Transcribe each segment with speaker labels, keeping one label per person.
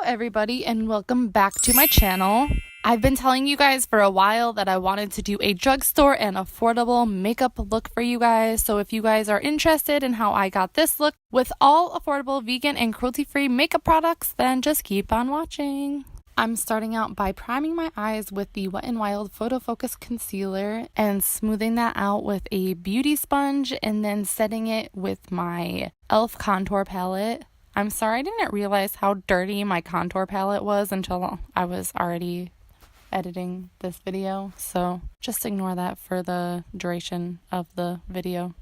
Speaker 1: everybody, and welcome back to my channel. I've been telling you guys for a while that I wanted to do a drugstore and affordable makeup look for you guys. So if you guys are interested in how I got this look with all affordable vegan and cruelty-free makeup products, then just keep on watching. I'm starting out by priming my eyes with the Wet n Wild Photo Focus Concealer and smoothing that out with a beauty sponge and then setting it with my e.l.f. contour palette. I'm sorry I didn't realize how dirty my contour palette was until I was already editing this video, so just ignore that for the duration of the video.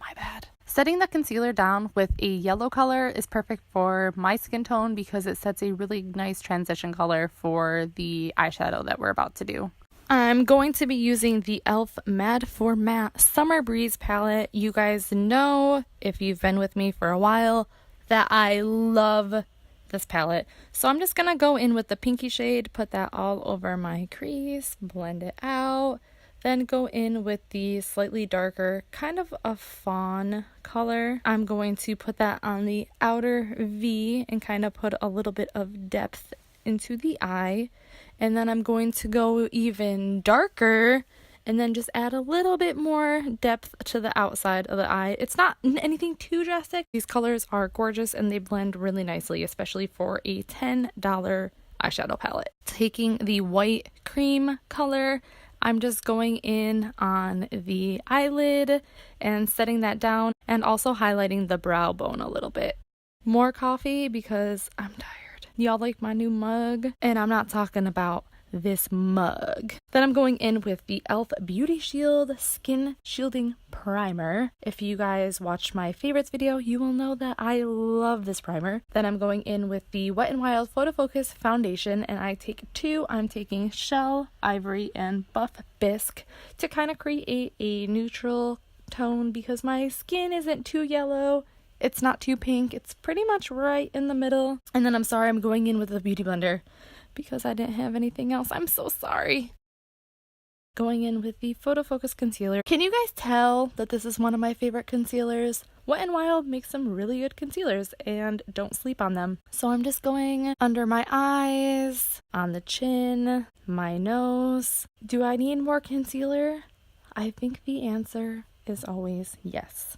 Speaker 1: My bad. Setting the concealer down with a yellow color is perfect for my skin tone because it sets a really nice transition color for the eyeshadow that we're about to do. I'm going to be using the e.l.f. Mad for Matte Summer Breeze palette. You guys know, if you've been with me for a while, that I love this palette. So I'm just gonna go in with the pinky shade, put that all over my crease, blend it out, then go in with the slightly darker, kind of a fawn color. I'm going to put that on the outer V and kind of put a little bit of depth into the eye. And then I'm going to go even darker and then just add a little bit more depth to the outside of the eye. It's not anything too drastic. These colors are gorgeous and they blend really nicely, especially for a $10 eyeshadow palette. Taking the white cream color, I'm just going in on the eyelid and setting that down and also highlighting the brow bone a little bit. More coffee because I'm tired. Y'all like my new mug? And I'm not talking about this mug. Then I'm going in with the e.l.f. Beauty Shield Skin Shielding Primer. If you guys watched my favorites video, you will know that I love this primer. Then I'm going in with the Wet n Wild Photo Focus Foundation, and I take two. I'm taking Shell, Ivory, and Buff Bisque to kind of create a neutral tone because my skin isn't too yellow. It's not too pink. It's pretty much right in the middle. And then I'm going in with the Beauty Blender because I didn't have anything else. I'm so sorry. Going in with the Photo Focus Concealer. Can you guys tell that this is one of my favorite concealers? Wet n Wild makes some really good concealers and don't sleep on them. So I'm just going under my eyes, on the chin, my nose. Do I need more concealer? I think the answer is always yes.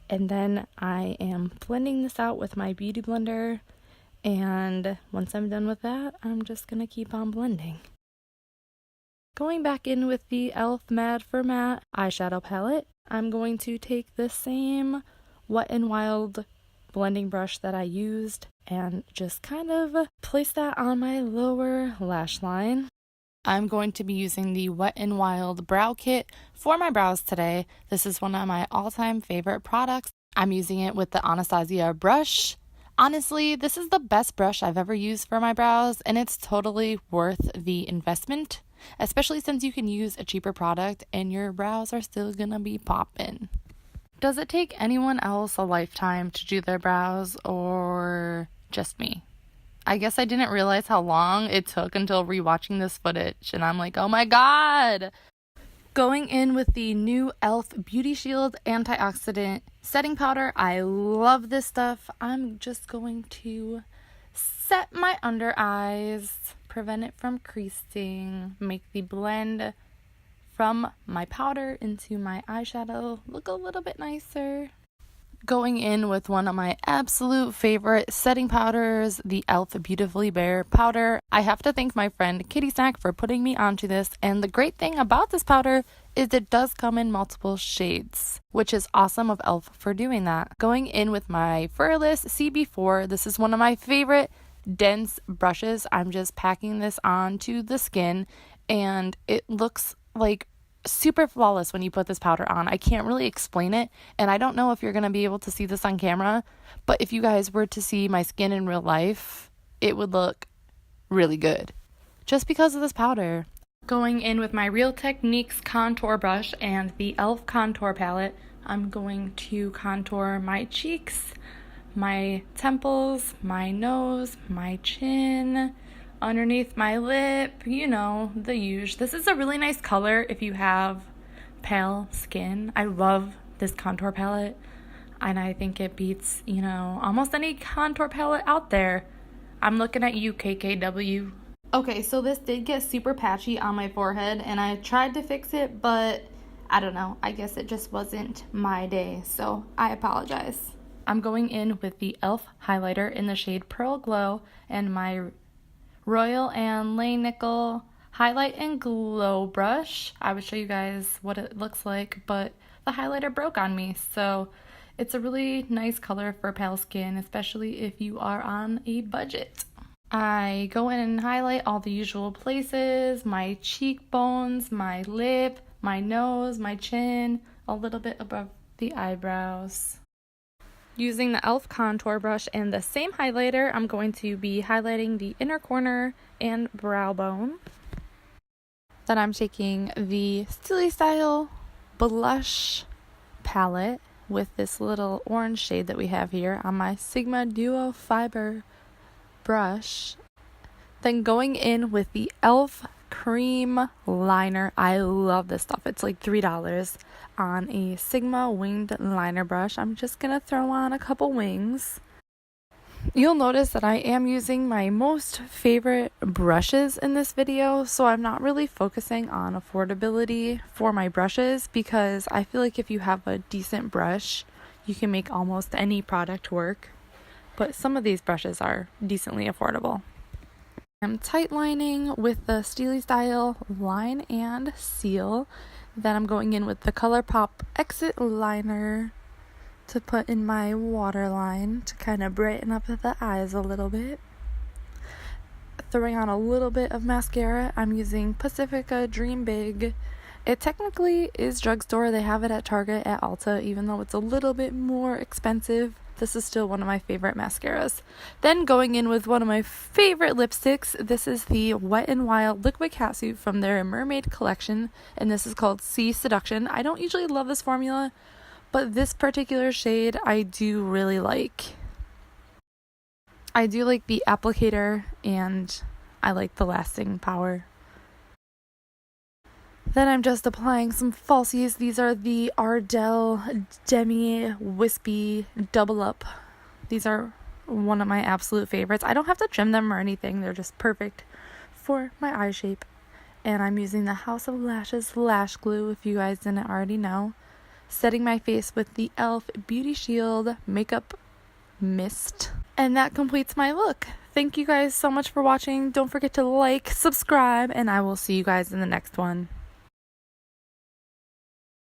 Speaker 1: And then I am blending this out with my Beauty Blender. And once I'm done with that, I'm just going to keep on blending. Going back in with the e.l.f. Mad for Matte eyeshadow palette, I'm going to take the same Wet n Wild blending brush that I used and just kind of place that on my lower lash line. I'm going to be using the Wet n Wild Brow Kit for my brows today. This is one of my all-time favorite products. I'm using it with the Anastasia brush. Honestly, this is the best brush I've ever used for my brows, and it's totally worth the investment, especially since you can use a cheaper product and your brows are still gonna be popping. Does it take anyone else a lifetime to do their brows, or just me? I guess I didn't realize how long it took until rewatching this footage, and I'm like, oh my god! Going in with the new e.l.f. Beauty Shield Antioxidant Setting Powder. I love this stuff. I'm just going to set my under eyes, prevent it from creasing, make the blend from my powder into my eyeshadow look a little bit nicer. Going in with one of my absolute favorite setting powders, the e.l.f. Beautifully Bare powder. I have to thank my friend Kitty Snack for putting me onto this, and the great thing about this powder is it does come in multiple shades, which is awesome of e.l.f. for doing that. Going in with my Furless CB4, this is one of my favorite dense brushes. I'm just packing this onto the skin, and it looks like super flawless when you put this powder on. I can't really explain it, and I don't know if you're going to be able to see this on camera, but if you guys were to see my skin in real life, it would look really good just because of this powder. Going in with my Real Techniques contour brush and the e.l.f. contour palette, I'm going to contour my cheeks, my temples, my nose, my chin, underneath my lip, you know, the usual. This is a really nice color if you have pale skin. I love this contour palette, and I think it beats, you know, almost any contour palette out there. I'm looking at you, KKW. Okay, so this did get super patchy on my forehead, and I tried to fix it, but I don't know. I guess it just wasn't my day, so I apologize. I'm going in with the e.l.f. highlighter in the shade Pearl Glow and my Royal and Nickel highlight and glow brush. I would show you guys what it looks like, but the highlighter broke on me, so it's a really nice color for pale skin, especially if you are on a budget. I go in and highlight all the usual places, my cheekbones, my lip, my nose, my chin, a little bit above the eyebrows. Using the e.l.f. contour brush and the same highlighter, I'm going to be highlighting the inner corner and brow bone. Then I'm taking the Steely Style blush palette with this little orange shade that we have here on my Sigma Duo Fiber brush. Then going in with the e.l.f. cream liner. I love this stuff. It's like $3 on a Sigma winged liner brush. I'm just gonna throw on a couple wings. You'll notice that I am using my most favorite brushes in this video, so I'm not really focusing on affordability for my brushes, because I feel like if you have a decent brush, you can make almost any product work. But some of these brushes are decently affordable. I'm tight lining with the Steely Style Line and Seal. Then I'm going in with the ColourPop Exit Liner to put in my waterline to kind of brighten up the eyes a little bit. Throwing on a little bit of mascara, I'm using Pacifica Dream Big. It technically is Drugstore. They have it at Target, at Ulta, even though it's a little bit more expensive. This is still one of my favorite mascaras. Then going in with one of my favorite lipsticks. This is the Wet n Wild Liquid Catsuit from their Mermaid collection, and this is called Sea Seduction. I don't usually love this formula, but this particular shade I do really like. I do like the applicator, and I like the lasting power. Then I'm just applying some falsies. These are the Ardell Demi Wispy Double Up. These are one of my absolute favorites. I don't have to trim them or anything. They're just perfect for my eye shape. And I'm using the House of Lashes Lash Glue, if you guys didn't already know. Setting my face with the e.l.f. Beauty Shield Makeup Mist. And that completes my look. Thank you guys so much for watching. Don't forget to like, subscribe, and I will see you guys in the next one.